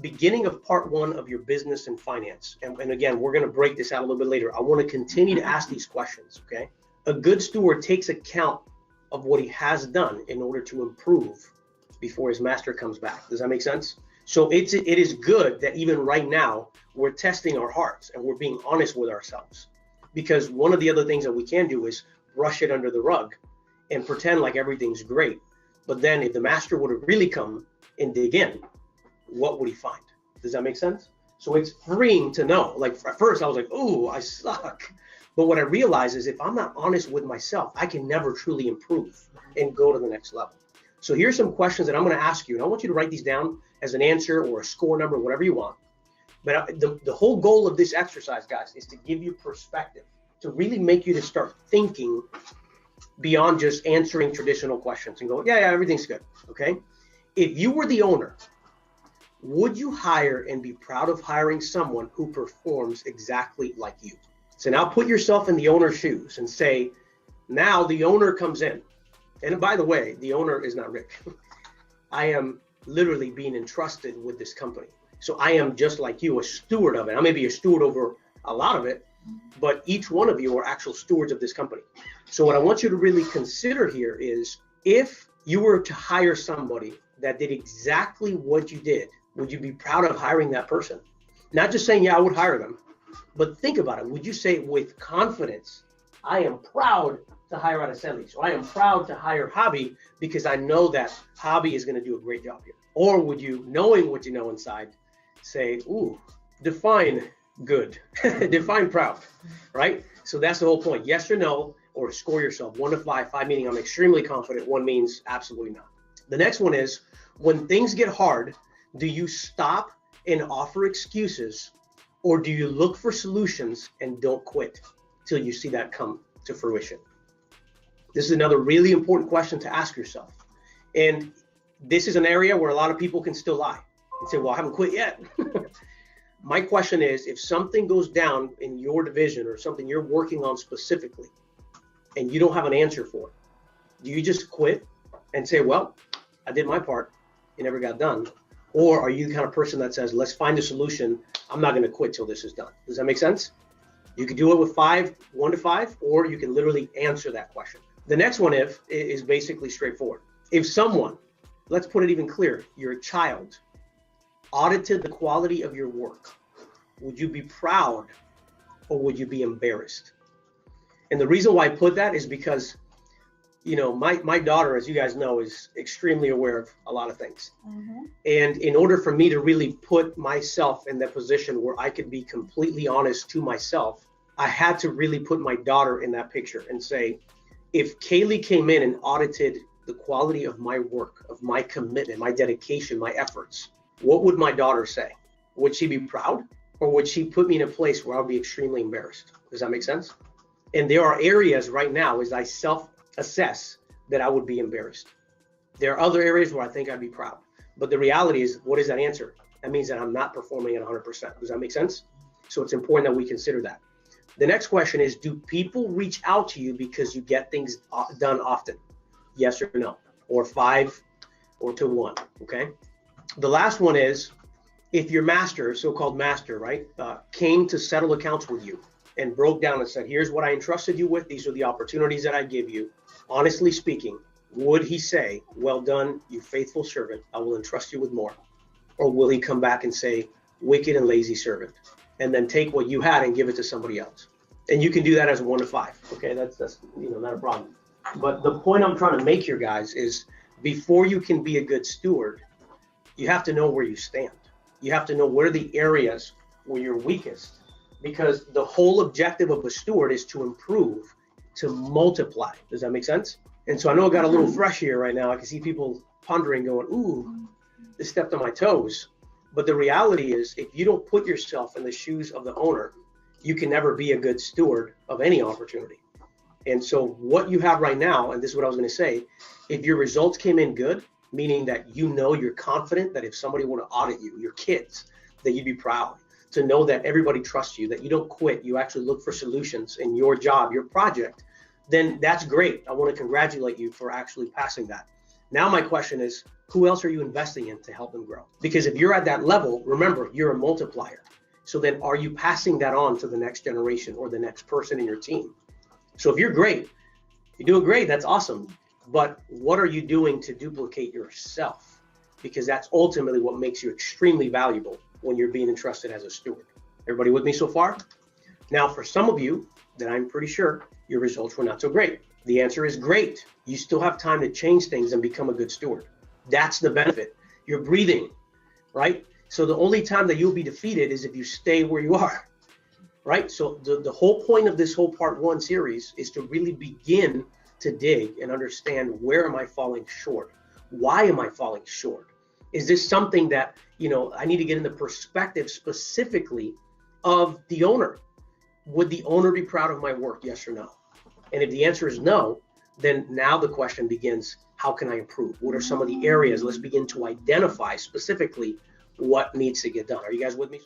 beginning of part one of your business and finance. And again, we're going to break this out a little bit later. I want to continue to ask these questions, okay? A good steward takes account of what he has done in order to improve before his master comes back. Does that make sense? So it is good that even right now, we're testing our hearts and we're being honest with ourselves. Because one of the other things that we can do is brush it under the rug and pretend like everything's great. But then if the master would have really come and dig in, what would he find? Does that make sense? So it's freeing to know. Like at first I was like, oh, I suck. But what I realize is if I'm not honest with myself, I can never truly improve and go to the next level. So here's some questions that I'm going to ask you, and I want you to write these down as an answer or a score number, whatever you want. But the whole goal of this exercise, guys, is to give you perspective, to really make you to start thinking beyond just answering traditional questions and go, yeah, everything's good, okay? If you were the owner, would you hire and be proud of hiring someone who performs exactly like you? So now put yourself in the owner's shoes and say, now the owner comes in. And by the way, the owner is not Rick. I am literally being entrusted with this company. So I am just like you, a steward of it. I may be a steward over a lot of it, but each one of you are actual stewards of this company. So what I want you to really consider here is if you were to hire somebody that did exactly what you did, would you be proud of hiring that person? Not just saying, yeah, I would hire them, but think about it. Would you say with confidence, I am proud to hire Araceli, so I am proud to hire Javi because I know that Javi is going to do a great job here? Or would you, knowing what you know inside, say, ooh, define good, define proud, right? So that's the whole point. Yes or no, or score yourself 1 to 5, 5 meaning I'm extremely confident, 1 means absolutely not. The next one is, when things get hard, do you stop and offer excuses, or do you look for solutions and don't quit till you see that come to fruition? This is another really important question to ask yourself. And this is an area where a lot of people can still lie and say, well, I haven't quit yet. My question is, if something goes down in your division or something you're working on specifically and you don't have an answer for it, do you just quit and say, well, I did my part, it never got done? Or are you the kind of person that says, let's find a solution, I'm not going to quit till this is done? Does that make sense? You can do it with 1 to 5, or you can literally answer that question. The next one is basically straightforward. If someone, let's put it even clearer, your child audited the quality of your work, would you be proud or would you be embarrassed? And the reason why I put that is because, you know, my daughter, as you guys know, is extremely aware of a lot of things. Mm-hmm. And in order for me to really put myself in that position where I could be completely honest to myself, I had to really put my daughter in that picture and say, if Kaylee came in and audited the quality of my work, of my commitment, my dedication, my efforts, what would my daughter say? Would she be proud, or would she put me in a place where I'll be extremely embarrassed? Does that make sense? And there are areas right now as I self-assess that I would be embarrassed. There are other areas where I think I'd be proud. But the reality is, what is that answer? That means that I'm not performing at 100%. Does that make sense? So it's important that we consider that. The next question is, do people reach out to you because you get things done often? Yes or no? Or 5 or to 1, okay? The last one is, if your master, so-called master, right, came to settle accounts with you and broke down and said, here's what I entrusted you with, these are the opportunities that I give you. Honestly speaking, would he say, well done, you faithful servant, I will entrust you with more? Or will he come back and say, wicked and lazy servant, and then take what you had and give it to somebody else? And you can do that as 1 to 5, okay? That's not a problem. But the point I'm trying to make here, guys, is before you can be a good steward, you have to know where you stand. You have to know where are the areas where you're weakest, because the whole objective of a steward is to improve, to multiply. Does that make sense? And so I know I got a little fresh here right now. I can see people pondering, going, ooh, this stepped on my toes. But the reality is, if you don't put yourself in the shoes of the owner, you can never be a good steward of any opportunity. And so what you have right now, and this is what I was going to say, if your results came in good, meaning that you know you're confident that if somebody were to audit you, your kids, that you'd be proud to know that everybody trusts you, that you don't quit, you actually look for solutions in your job, your project, then that's great. I want to congratulate you for actually passing that. Now my question is, who else are you investing in to help them grow? Because if you're at that level, remember, you're a multiplier. So then are you passing that on to the next generation or the next person in your team? So if you're great, you're doing great, that's awesome. But what are you doing to duplicate yourself? Because that's ultimately what makes you extremely valuable when you're being entrusted as a steward. Everybody with me so far? Now, for some of you, that I'm pretty sure your results were not so great. The answer is great. You still have time to change things and become a good steward. That's the benefit. You're breathing, right? So the only time that you'll be defeated is if you stay where you are, right? So the whole point of this whole part 1 series is to really begin to dig and understand, where am I falling short? Why am I falling short? Is this something that, I need to get in the perspective specifically of the owner? Would the owner be proud of my work? Yes or no? And if the answer is no, then now the question begins, how can I improve? What are some of the areas? Let's begin to identify specifically what needs to get done. Are you guys with me?